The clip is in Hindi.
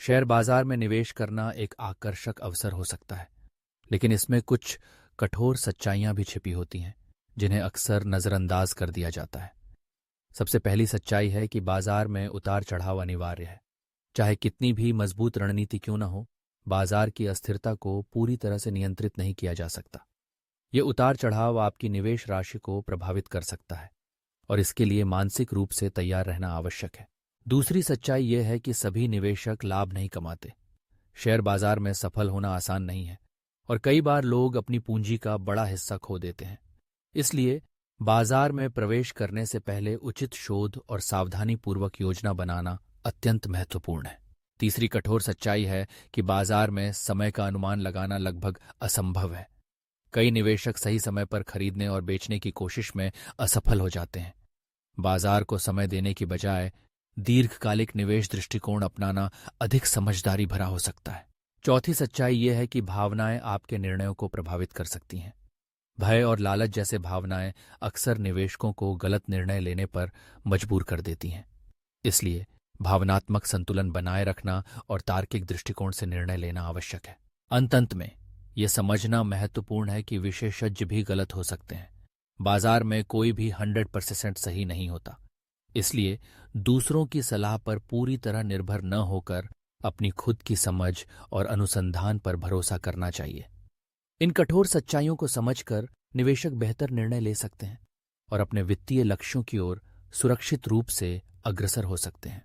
शेयर बाजार में निवेश करना एक आकर्षक अवसर हो सकता है, लेकिन इसमें कुछ कठोर सच्चाइयां भी छिपी होती हैं, जिन्हें अक्सर नज़रअंदाज कर दिया जाता है। सबसे पहली सच्चाई है कि बाजार में उतार चढ़ाव अनिवार्य है। चाहे कितनी भी मजबूत रणनीति क्यों न हो, बाजार की अस्थिरता को पूरी तरह से नियंत्रित नहीं किया जा सकता। ये उतार चढ़ाव आपकी निवेश राशि को प्रभावित कर सकता है, और इसके लिए मानसिक रूप से तैयार रहना आवश्यक है। दूसरी सच्चाई यह है कि सभी निवेशक लाभ नहीं कमाते। शेयर बाजार में सफल होना आसान नहीं है, और कई बार लोग अपनी पूंजी का बड़ा हिस्सा खो देते हैं। इसलिए बाजार में प्रवेश करने से पहले उचित शोध और सावधानीपूर्वक योजना बनाना अत्यंत महत्वपूर्ण है। तीसरी कठोर सच्चाई है कि बाजार में समय का अनुमान लगाना लगभग असंभव है। कई निवेशक सही समय पर खरीदने और बेचने की कोशिश में असफल हो जाते हैं। बाजार को समय देने की बजाय दीर्घकालिक निवेश दृष्टिकोण अपनाना अधिक समझदारी भरा हो सकता है। चौथी सच्चाई यह है कि भावनाएं आपके निर्णयों को प्रभावित कर सकती हैं। भय और लालच जैसे भावनाएं अक्सर निवेशकों को गलत निर्णय लेने पर मजबूर कर देती हैं। इसलिए भावनात्मक संतुलन बनाए रखना और तार्किक दृष्टिकोण से निर्णय लेना आवश्यक है। अंत में यह समझना महत्वपूर्ण है कि विशेषज्ञ भी गलत हो सकते हैं। बाजार में कोई भी 100% सही नहीं होता। इसलिए दूसरों की सलाह पर पूरी तरह निर्भर न होकर अपनी खुद की समझ और अनुसंधान पर भरोसा करना चाहिए। इन कठोर सच्चाइयों को समझकर निवेशक बेहतर निर्णय ले सकते हैं और अपने वित्तीय लक्ष्यों की ओर सुरक्षित रूप से अग्रसर हो सकते हैं।